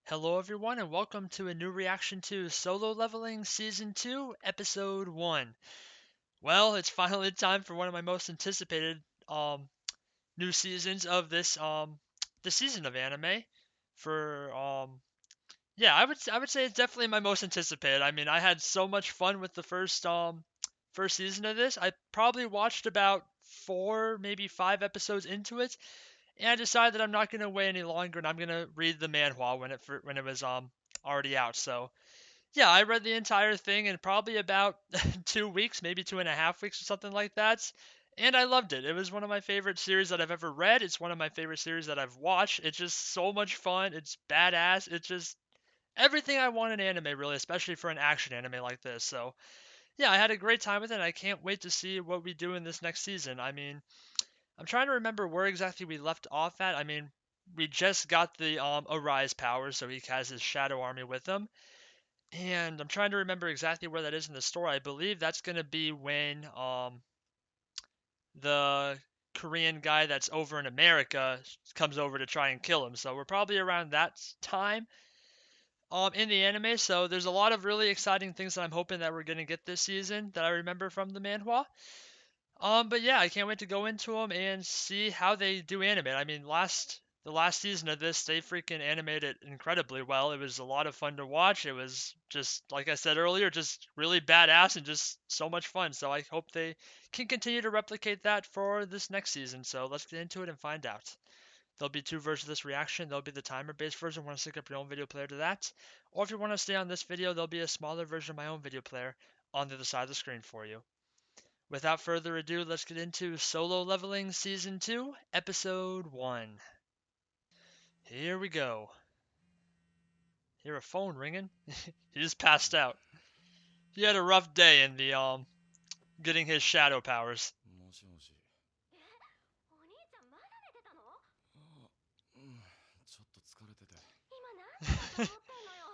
Hello, everyone, and welcome to a new reaction to Solo Leveling Season 2, Episode 1. Well, it's finally time for one of my most anticipated new seasons of this season of anime. For yeah, I would say it's definitely my most anticipated. I mean, I had so much fun with the first season of this. I probably watched about 4, maybe 5 episodes into it, and I decided that I'm not gonna wait any longer, and I'm gonna read the manhwa when it was already out. So yeah, I read the entire thing in probably about 2 weeks, maybe 2.5 weeks or something like that. And I loved it. It was one of my favorite series that I've ever read. It's one of my favorite series that I've watched. It's just so much fun. It's badass. It's just everything I want in anime, really, especially for an action anime like this. So, yeah, I had a great time with it. And I can't wait to see what we do in this next season. I mean, I'm trying to remember where exactly we left off at. I mean, we just got the Arise powers, so he has his shadow army with him. And I'm trying to remember exactly where that is in the story. I believe that's gonna be when the Korean guy that's over in America comes over to try and kill him. So we're probably around that time in the anime. So there's a lot of really exciting things that I'm hoping that we're gonna get this season that I remember from the manhwa. But yeah, I can't wait to go into them and see how they do animate. I mean, the last season of this, they freaking animated incredibly well. It was a lot of fun to watch. It was just like I said earlier, just really badass and just so much fun. So I hope they can continue to replicate that for this next season. So let's get into it and find out. There'll be two versions of this reaction. There'll be the timer-based version. Want to sync up your own video player to that, or if you want to stay on this video, there'll be a smaller version of my own video player on the other side of the screen for you. Without further ado, let's get into Solo Leveling Season 2, Episode 1. Here we go. Hear a phone ringing? He just passed out. He had a rough day in the getting his shadow powers. もしもし。お兄ちゃんまだ寝てたの？ちょっと疲れてて。今何時だと思ってんのよ。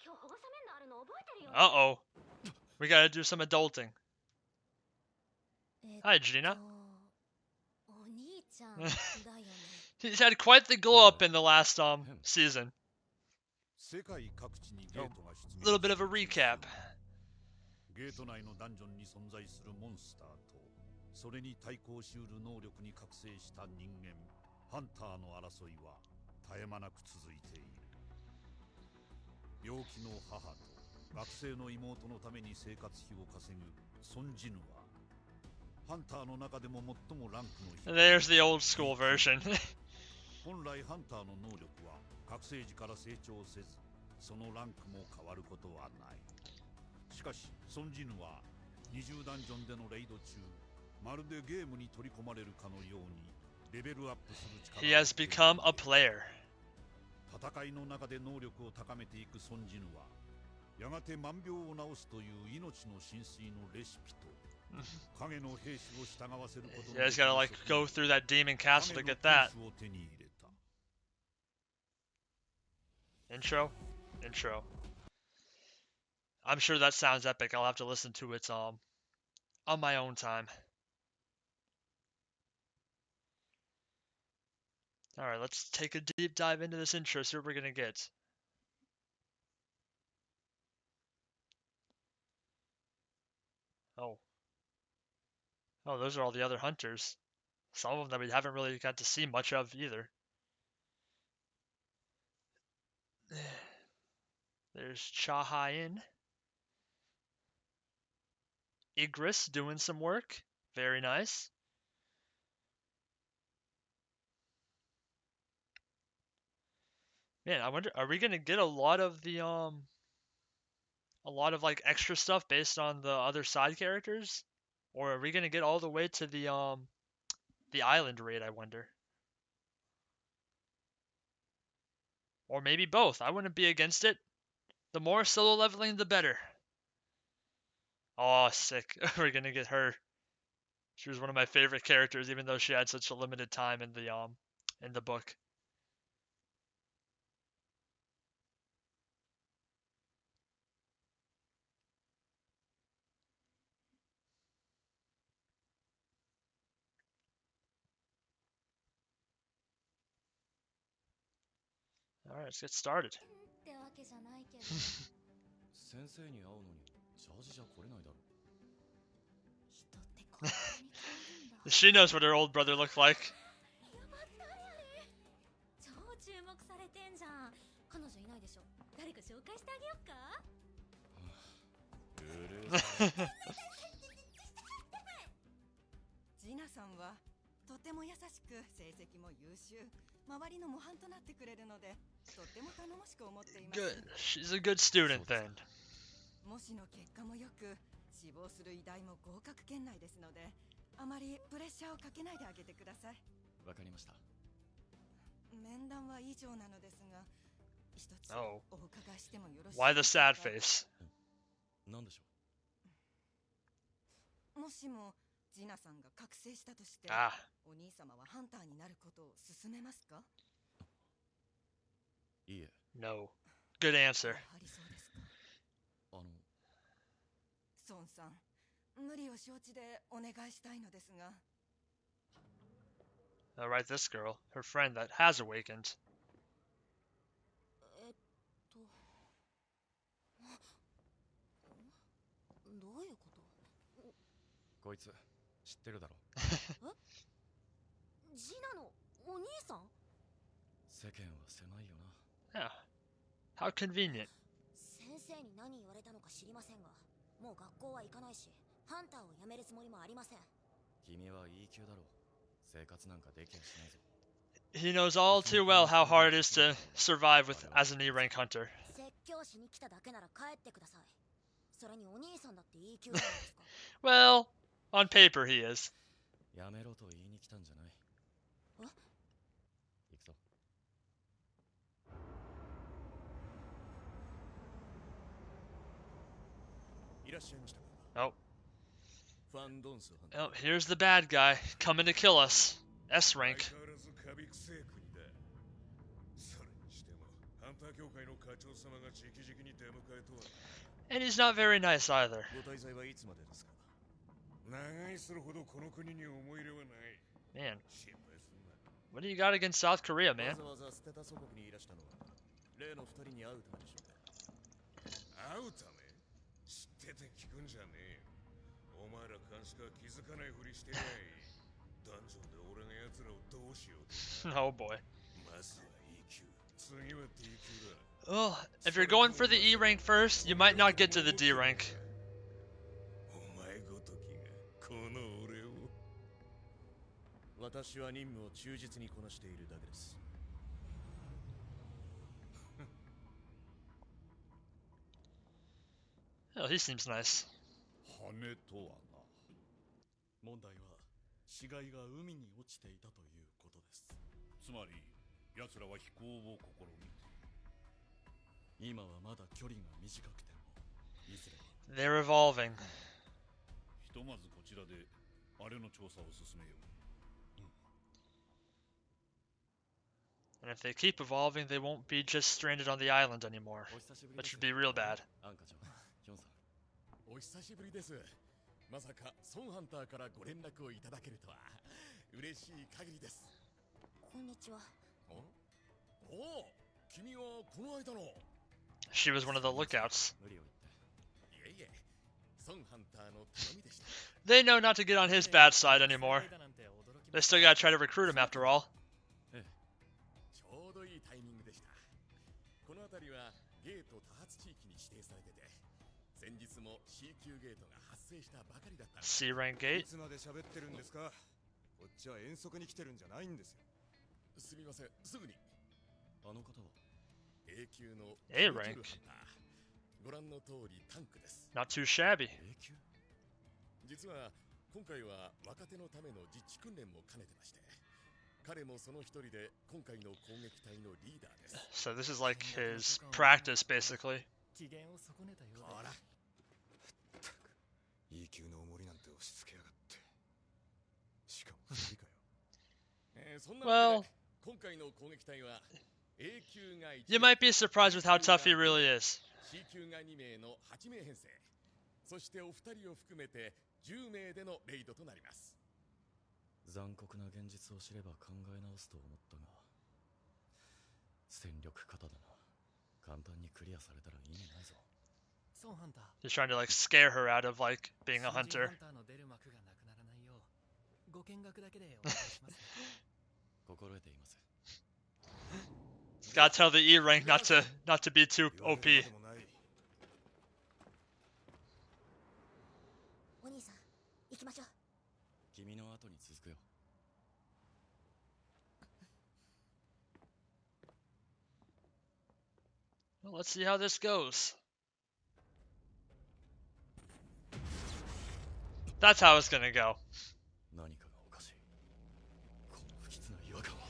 今日保護者面談あるの覚えてるよね。Uh-oh. We gotta do some adulting. えっ Hi, Gina. お兄ちゃんだよね。He's had quite the glow up in the last season. 世界各地にゲートが出 A little bit of a recap. ゲート内のダンジョンに存在するモンスターとそれに対抗しうる能力に覚醒した人間ハンターの争いは絶え間なく続いている。病気の母と学生の妹のために生活費を稼ぐソンジヌはハンターの中でも最もランクの低い。 There's the old school version. 本来ハンターの能力は覚醒時から成長せずそのランクも変わることはない。しかしソンジヌは20ダンジョンでのレイド中まるでゲームに取り込まれるかのようにレベルアップする力 He has become a player. 戦いの中で能力を高めていくソンジヌはやがて万病を治すという命の神髄のレシピと影の兵士を従わせることの You guys gotta like go through that demon castle to get that. 影の天使を手に入れた。 Intro. I'm sure that sounds epic. I'll have to listen to it on my own time. Alright, let's take a deep dive into this intro, see what we're gonna get. Oh. Oh, those are all the other hunters. Some of them that we haven't really got to see much of either. There's Chahayan. Igris doing some work. Very nice. Man, I wonder, are we gonna get a lot of like extra stuff based on the other side characters? Or are we gonna get all the way to the island raid, I wonder? Or maybe both. I wouldn't be against it. The more solo leveling, the better. Oh, sick. We're gonna get her. She was one of my favorite characters, even though she had such a limited time in the book. Alright, let's get started. けじゃないけど先生に会うのにジャージじゃ来れないだろ。人ってこんなに変わるんだ She knows what her old brother looked like. やば誰あれ超注目されてんじゃん彼女いないでしょ誰か紹介してあげよっかうるさい。ジナさんはとても優しく成績も優秀周りの模範となってくれるのでとっても頼もしく思っています Good. She's a good student then. 模試の結果もよく志望する医大も合格圏内ですのであまりプレッシャーをかけないであげてくださいわかりました。面談は以上なのですが一つ Oh. お伺いしてもよろしい Why the でしょう sad か face? なんでしょもしもジナさんが覚醒したとして Ah. お兄様はハンターになることを勧めますかう。いいえ、No. Good や answer. はりそうですか孫さん無理を承知でお願いしたいのですが Alright, this girl, her friend that has awakened. どういうこと？こいつ知ってるだろ。ジナのお兄さん？世間は狭いよな。 Yeah. How convenient. 先生に何言われたのか知りませんが、もう学校は行かないし、ハンターを辞めるつもりもありません。君は E 級だろ。生活なんかできやしないぞ。 He knows all too well how hard it is to survive with as an E rank hunter. 説教しに来ただけなら帰ってください。それにお兄さんだっていい級じゃないですか。Well, on paper he is. やめろと言いに来たんじゃない。え？行くぞ。いらっしゃいましたか。 Oh. ファンドンスハンター。 Oh, here's the bad guy coming to kill us. S 相 rank. 変わらずカビくせえ国だ。それにしてもハンター協会の課長様が直々に出迎えとは。 And he's not very nice either. ご滞在はいつまでですか。長居するほどこの国に思い入れはない。 Man, 心配すんな。 what do you got against South Korea, わ man? ざわざ捨てた祖国にいらしたのは例の二人に会うためでしょうか。会うため？知ってて聞くんじゃねえよ。お前ら監視が気づかないふりしてりゃいい。ダンジョンで俺が奴らをどうしようと。 Oh boy. まずは E 級、次は D 級だ。 Well, if you're going for the E rank first, you might not get to the D rank. お前ごときがこの俺を。私は任務を忠実にこなしているだけです。 Oh, he seems nice. 羽とはな。問題は死骸が海に落ちていたということです。つまり奴らは飛行を試みて。今はまだ距離が短くてもいずれは They're evolving. ひとまずこちらであれの調査を進めよう。 And if they keep evolving, they won't be just stranded on the island anymore, お久しぶりで which す。 would be real bad. アンカちゃん、ヒョンさん。お久しぶりです。まさか孫ハンターからご連絡をいただけるとは嬉しい限りです。こんにちは。おお、君はこの間の。 She was one of the lookouts. 無理を言って。いえいえ、孫ハンターの頼みでした。 They know not to get on his bad side anymore. They still gotta try to recruit him after all. ちょうどいいタイミングでした。この辺りはゲート多発地域に指定されてて、先日も C 級ゲートが発生したばかりだったんです。 C rank い gate. つまで喋ってるんですか。こっちは遠足に来てるんじゃないんですよ。すみません、すぐに。あの方は A 級の A ハン rank. ター。ご覧の通りタンクです。 Not too shabby. A 級。実は今回は若手のための実地訓練も兼ねてまして、彼もその一人で今回の攻撃隊のリーダーです。 So this is like his practice, basically. 機嫌を損ねたようほら、 E 級の重りなんて押し付けやがって。しかも二人かよ。そんなわ Well, けで今回の攻撃隊は A 級が1 you might be surprised with how tough he really is. C 級が2名の8名編成、そしてお二人を含めて10名でのレイドとなります。残酷な現実を知れば考え直すと思ったが、戦力型だな。簡単にクリリアされたら意味ないぞ。そうハンター。 He's trying to like scare her out of like being a 新人 hunter. ハンターの出る幕がなくならないようご見学だけでお願いしますね。心得ています。 Gotta tell the E rank not to be too 言われ OP. るまでもない。お兄さん行きましょう。君の後に続くよ。 Well, let's see how this goes. That's how it's gonna go. 何かがおかしい。この不吉な違和感は。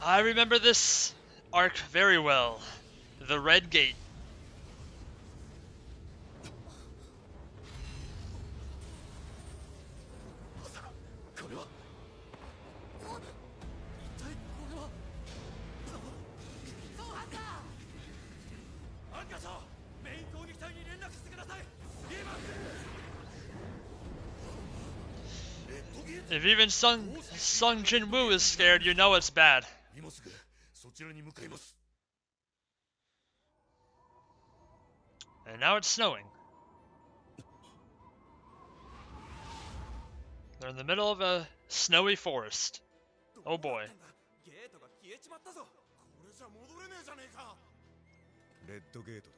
I remember this arc very well. The Red Gate. まさかこれは。一体これは。そうハンター。アンカー長、メイン攻撃隊に連絡してください。今。 If even Sung Jin-woo is scared, you know it's bad. 今すぐそちらに向かいます。 And now it's snowing. They're in the middle of a snowy forest. Oh boy. ゲートが消えちまったぞ。これじゃ戻れねえじゃねえか。レッドゲートだ。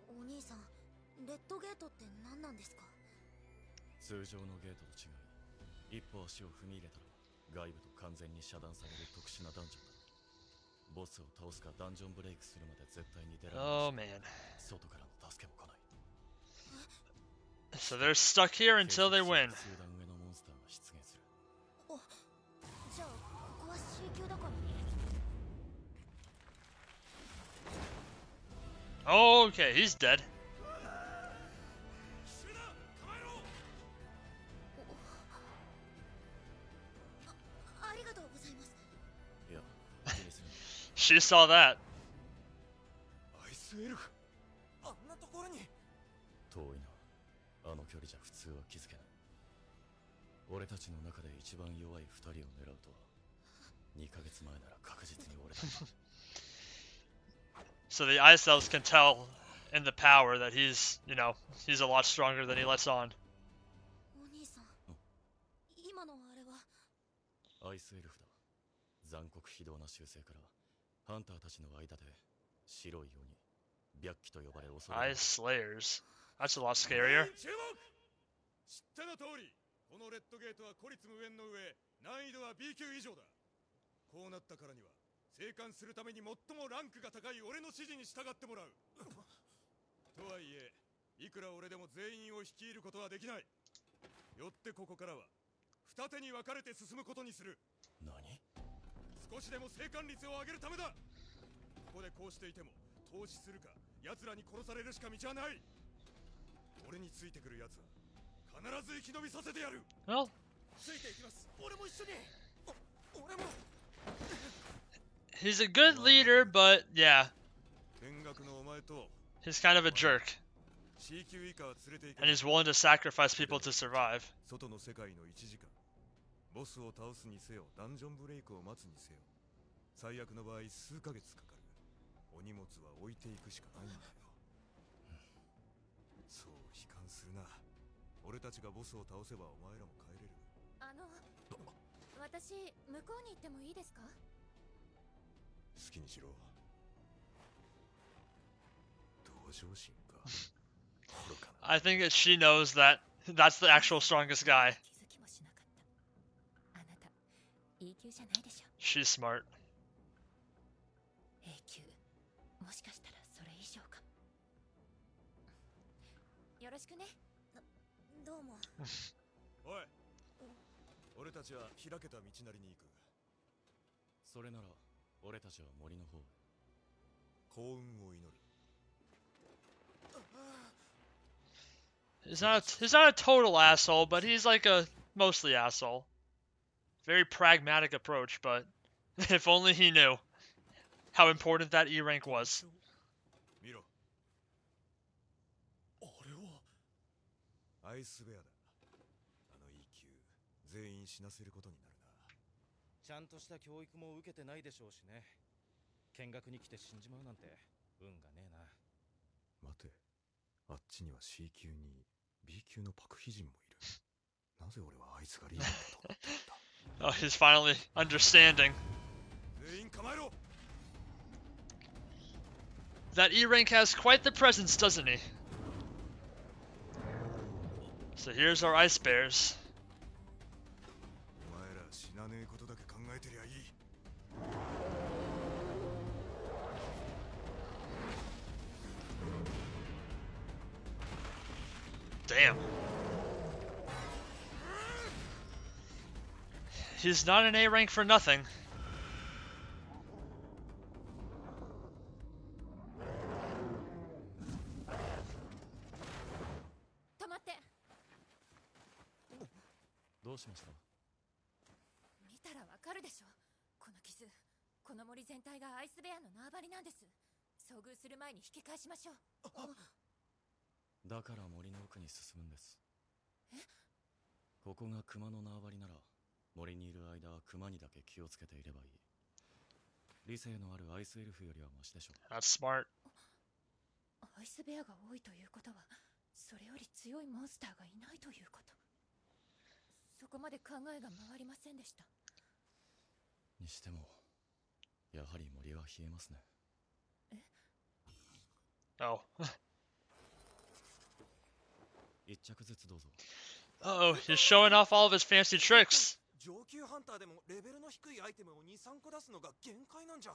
お兄さんレッドゲートって何なんですか？通常のゲートと違い、一歩足を踏み入れたら外部と完全に遮断される特殊なダンジョンだ。ボスを倒すかダンジョンブレイクするまで絶対に出られない Oh し、 man. 外からの助けも来ない。 So they're stuck here until they win. 数段上のモンスターが出現する。じゃあここは C 級だから。 Okay, he's dead. ありがとうございます。いや、気にするな。 She saw that. アイスエルフ。あんなところに。遠いな。あの距離じゃ普通は気づけない。俺たちの中で一番弱い二人を狙うとは、2ヶ月前なら確実に俺だ。 So the ice elves can tell in the power that he's a lot stronger than he lets on. お兄さん今のあれは。アイスエルフだ。残酷非道な習性からハンターたちの間で白い鬼、白鬼と呼ばれ恐れられる。 Ice Slayers. That's a lot scarier. 注目。知っての通り、このレッドゲートは孤立無縁の上、難易度は B 級以上だ。こうなったからには生還するために最もランクが高い俺の指示に従ってもらう。とはいえ、いくら俺でも全員を率いることはできない。よってここからは二手に分かれて進むことにする。何？少しでも生還率を上げるためだ。ここでこうしていても投資するか奴らに殺されるしか道はない。俺についてくる奴は必ず生き延びさせてやる。 Well, ついていきます。俺も一緒に。俺も。 he's a good leader, but yeah, 見学のお前と he's kind of a jerk. C 級以下は連れて行く。 And he's willing to sacrifice people to survive. 外の世界の1時間。ボスを倒すにせよ、ダンジョンブレイクを待つにせよ。最悪の場合数ヶ月かかる。お荷物は置いていくしかないんだよ。そう悲観するな。俺たちがボスを倒せばお前らも帰れる。私向こうに行ってもいいですか？好きにしろ。同情心か。愚かな。 I think that she knows that that's the actual strongest guy. 気づきもしなかった。あなた E 級じゃないでしょ。 She's smart. A 級もしかしたらそれ以上かも。よろしくね。どうも。おい。俺たちは開けた道なりに行く。それなら俺たちは森の方へ。幸運を祈る。 He's not a total asshole, but he's like a mostly asshole. Very pragmatic approach, but if only he knew how important that E rank was. 見ろ。あれは。アイスベアだ。あの E 級全員死なせることになるな。ちゃんとした教育も受けてないでしょうしね。見学に来て死んじまうなんて運がねえな。待て、あっちには C 級に B 級のパクヒジンもいる。なぜ俺はあいつがリーダーだと思ってるんだ。Oh, he's finally understanding. 全員構えろ。 That E rank has quite the presence, doesn't he? So here's our ice bears. お前ら死なねえことだけ考えてりゃいい。 Damn. He's not an A rank for nothing. 止まって。どうしました？見たらわかるでしょ。この傷、この森全体がアイスベアの縄張りなんです。遭遇する前に引き返しましょう。だから森の奥に進むんです。え？ここが熊の縄張りなら、森にいる間は熊にだけ気をつけていればいい。理性のあるアイスエルフよりはマシでしょう。 That's smart. アイスベアが多いということは、それより強いモンスターがいないということ。そこまで考えが回りませんでした。にしても、やはり森は冷えますね。Oh. 一着ずつどうぞ。 Uh-oh, he's showing off all of his fancy tricks. 上級ハンターでもレベルの低いアイテムを2、3個出すのが限界なんじゃ。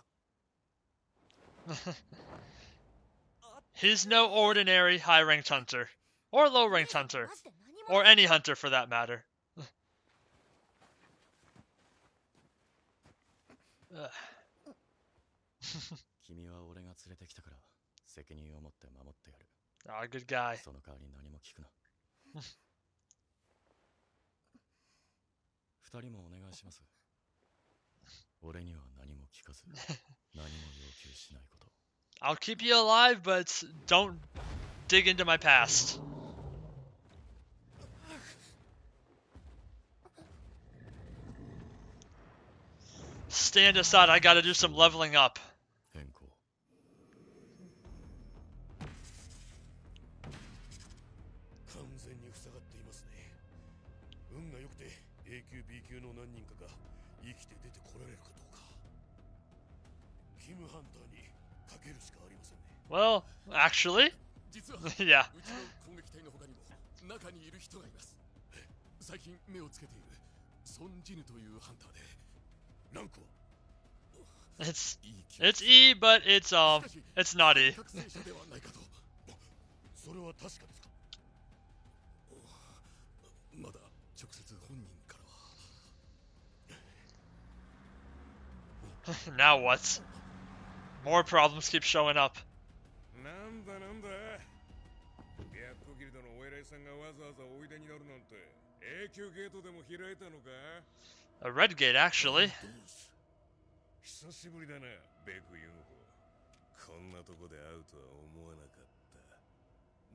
He's no ordinary high-ranked hunter. Or low-ranked hunter. Or any hunter for that matter. Ugh. 君は俺が連れてきたから責任を持って守ってやる。 Ah, good guy. その代わり何も聞くな。二人もお願いします。俺には何も聞かず、何も要求しないこと。 I'll keep you alive, but don't dig into my past. Stand aside, I gotta do some leveling up. 変更。完全に塞がっていますね。運が良くて A 級 B 級の何人かが生きて出てこられるかどうか。キムハンターにかけるしかありませんね。 Well, actually, 実は yeah. うちの攻撃隊の他にも中にいる人がいます。最近目をつけているソンジヌというハンターで、ランクは It's いい級。 it's E, but it's not E. 覚醒者ではないかと。それは確かですか？まだ直接本人からは。 Now what? More problems keep showing up. なんだなんだ。ヤッコギルドのお偉いさんがわざわざおいでになるなんて A 級ゲートでも開いたのか？ A red gate, actually. 久しぶりだな、ベクユンホ。こんなとこで会うとは思わなかった。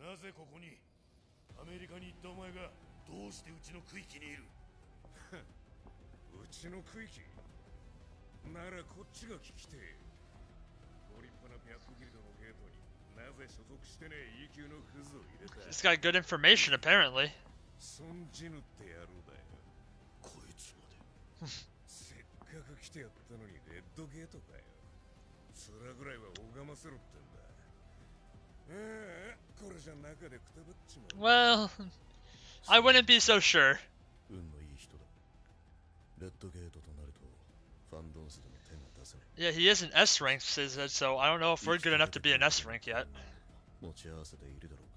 なぜここに？アメリカに行ったお前がどうしてうちの区域にいる？うちの区域ならこっちが聞きてえ。ご立派な白虎ギルドのゲートになぜ所属してねえ E 級のクズを入れた？ He's got good information, apparently. ソンジヌって野郎だよ。こいつまで。せっかく来てやったのにレッドゲートかよ。面ぐらいは拝ませろってんだ。これじゃ中でくたばっちまう。 Well, I wouldn't be so sure. 運のいい人だ。レッドゲートとなるとファンドンスでも手が出せない。 Yeah, he is an S rank, says it, so I don't know if we're good enough to be an S rank yet. 持ち合わせているだろうか。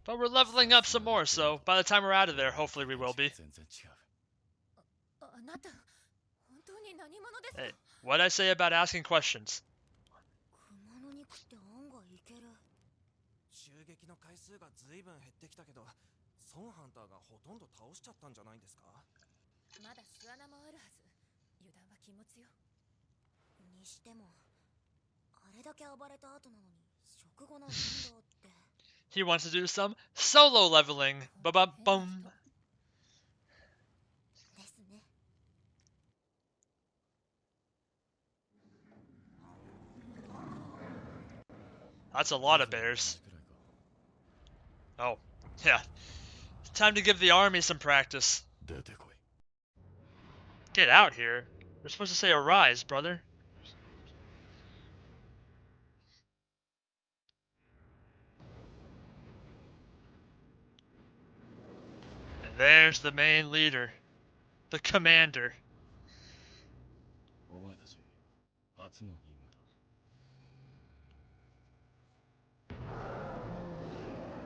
But we're leveling up some more, so by the time we're out of there, hopefully we will be. 全然違う。あなた、本当に何者ですか？ Hey, what'd I say about asking questions? 熊の肉って案外いける。襲撃の回数がずいぶん減ってきたけど、ソンハンターがほとんど倒しちゃったんじゃないですか？まだ巣穴もあるはず。油断は禁物よ。にしても、あれだけ暴れた後なのに食後の運動って。He wants to do some solo leveling. Ba-ba-bum. That's a lot of bears. Oh, yeah. Time to give the army some practice. 出てこい。 Get out here. You're supposed to say arise, brother. And there's the main leader. The commander. お前たち、初の任務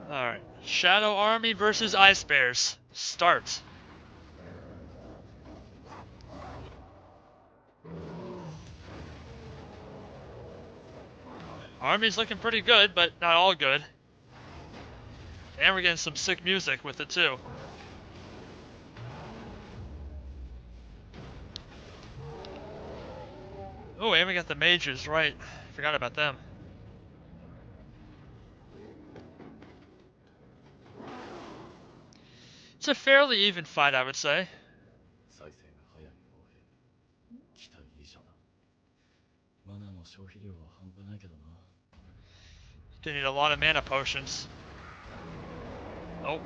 だ。 Alright. Shadow Army versus Ice Bears. Start. Army's looking pretty good, but not all good. And we're getting some sick music with it too. Oh, and we got the mages, right. Forgot about them. It's a fairly even fight, I would say. 再生が早い方へ。期待以上だ。マナの消費量は半端ないけどな。 They need a lot of mana potions. Oh.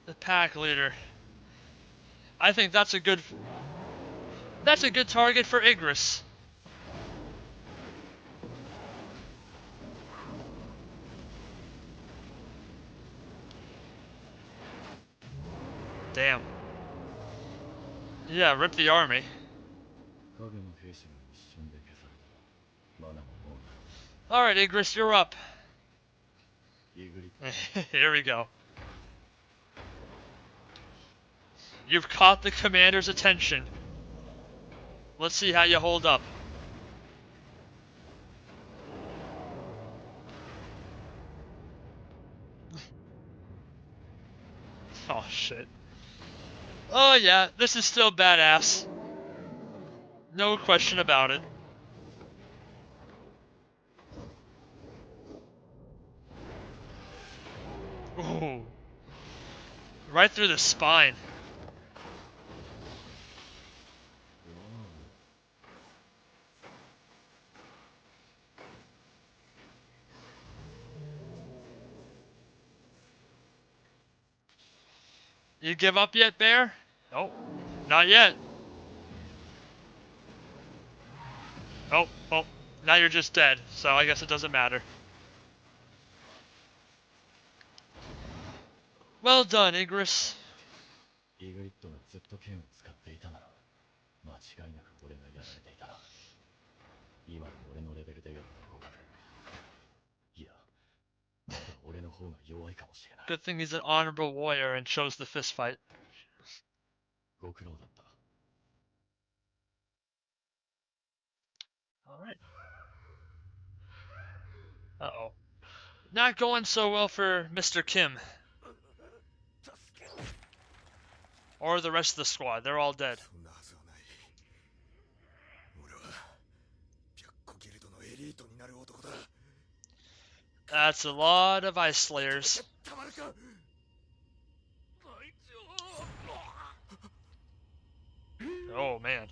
The pack leader. I think that's a good target for Igris. Damn. Yeah, rip the army. 影の兵士が一瞬で消された。マナももうない。 Alright, Igris, you're up. イグリ Here we go. You've caught the commander's attention. Let's see how you hold up. Oh shit. Oh yeah, this is still badass. No question about it. Ooh. Right through the spine. You give up yet, Bear? Nope. Not yet. Oh, well, now you're just dead, so I guess it doesn't matter. Well done, Igris. イグリッドがずっと剣を使っていたなら間違いなく俺がやられていたな。今の俺のレベルでやった方がいやまだ俺の方が弱いかもしれない。 Good thing he's an honorable warrior and chose the fist fight. ご苦労だった。 Alright. Uh-oh. Not going so well for Mr. Kim. Or the rest of the squad. They're all dead. そんなはずはない。俺は白虎ギルドのエリートになる男だ。 That's a lot of Ice Slayers. たまるか。 Oh, man.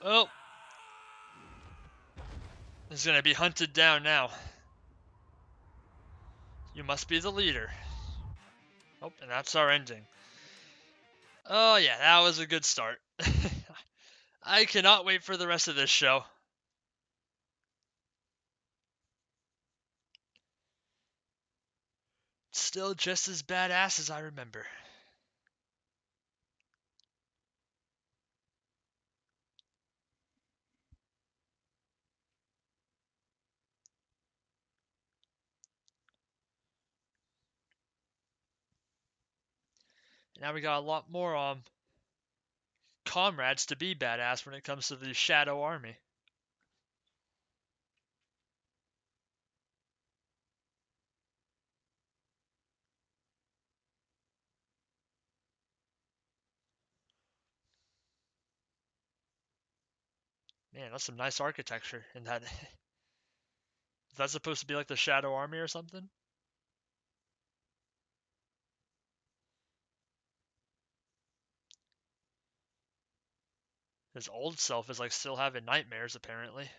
Oh. He's gonna be hunted down now. You must be the leader. Oh, and that's our ending. Oh yeah, that was a good start. I cannot wait for the rest of this show. Still just as badass as I remember. Now we got a lot more comrades to be badass when it comes to the Shadow Army. Man, that's some nice architecture in that. Is that supposed to be like the Shadow Army or something? His old self is like still having nightmares apparently.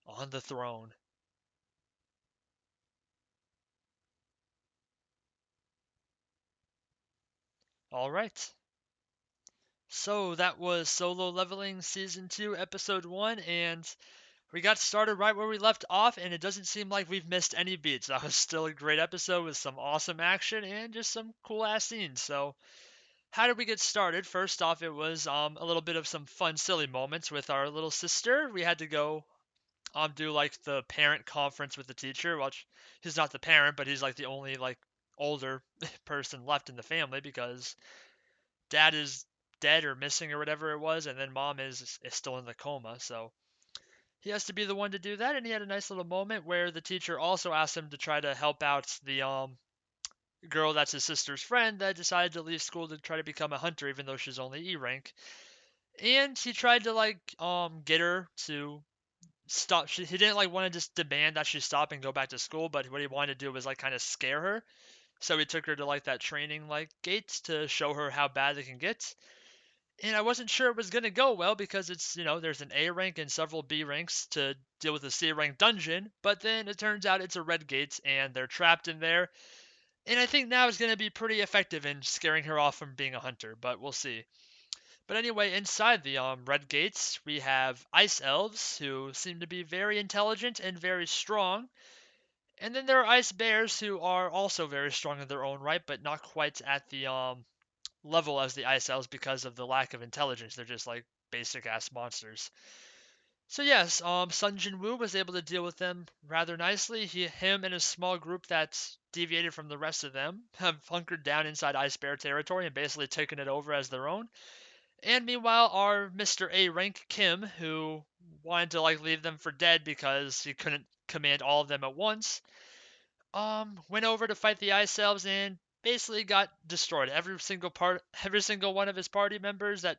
On the throne. All right. So that was Solo Leveling Season 2, Episode 1, and we got started right where we left off, and it doesn't seem like we've missed any beats. That was still a great episode with some awesome action and just some cool ass scenes. So, how did we get started? First off, it was a little bit of some fun, silly moments with our little sister. We had to go do like the parent conference with the teacher. Well, he's not the parent, but he's like the only like older person left in the family because dad is dead or missing or whatever it was, and then mom is still in the coma. So he has to be the one to do that, and he had a nice little moment where the teacher also asked him to try to help out the girl that's his sister's friend that decided to leave school to try to become a hunter, even though she's only E rank. And he tried to like get her to stop. He didn't like want to just demand that she stop and go back to school, but what he wanted to do was like kind of scare her. So he took her to like that training like gates to show her how bad they can get. And I wasn't sure it was going to go well because it's, there's an A rank and several B ranks to deal with a C rank dungeon, but then it turns out it's a red gate and they're trapped in there. And I think now is going to be pretty effective in scaring her off from being a hunter, but we'll see. But anyway, inside the red gates, we have ice elves who seem to be very intelligent and very strong. And then there are ice bears who are also very strong in their own right, but not quite at the level as the ice elves because of the lack of intelligence. They're just like basic ass monsters. So yes, Sun Jin Woo was able to deal with them rather nicely. Him and a small group that's deviated from the rest of them have hunkered down inside Ice Bear territory and basically taken it over as their own. And meanwhile, our Mr. A rank Kim, who wanted to like leave them for dead because he couldn't command all of them at once, went over to fight the Ice Elves and basically got destroyed. Every single one of his party members that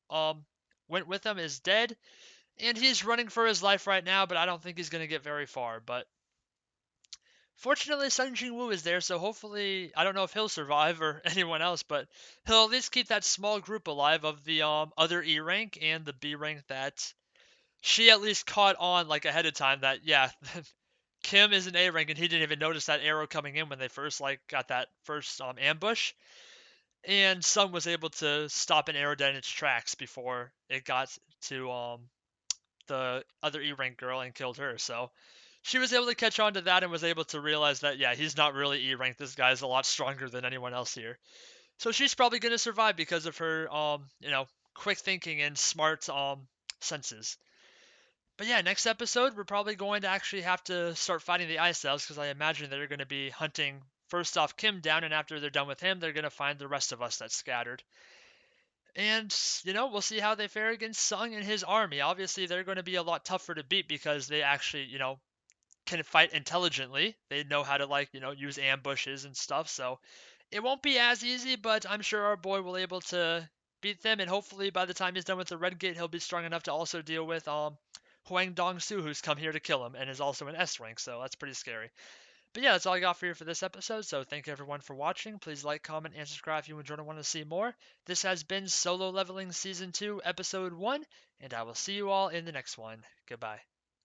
um went with him is dead, and he's running for his life right now. But I don't think he's gonna get very far. But fortunately, Sun Jin-woo is there, so hopefully, I don't know if he'll survive or anyone else, but he'll at least keep that small group alive of the other E rank and the B rank that she at least caught on like ahead of time that yeah, Kim is an A rank and he didn't even notice that arrow coming in when they first like got that first ambush. And Sun was able to stop an arrow dead in its tracks before it got to the other E rank girl and killed her. So she was able to catch on to that and was able to realize that yeah, he's not really E rank. This guy's a lot stronger than anyone else here. So she's probably gonna survive because of her quick thinking and smart senses. But yeah, next episode we're probably going to actually have to start fighting the ice elves because I imagine they're going to be hunting first off Kim down, and after they're done with him, they're going to find the rest of us that's scattered. And we'll see how they fare against Sung and his army. Obviously, they're going to be a lot tougher to beat because they actually, can fight intelligently. They know how to like, use ambushes and stuff. So it won't be as easy, but I'm sure our boy will be able to beat them. And hopefully, by the time he's done with the Red Gate, he'll be strong enough to also deal with Huang Dong-su, who's come here to kill him and is also an S rank. So that's pretty scary. But yeah, that's all I got for you for this episode. So thank you everyone for watching. Please like, comment, and subscribe if you enjoyed and want to see more. This has been Solo Leveling Season 2, Episode 1, and I will see you all in the next one. Goodbye.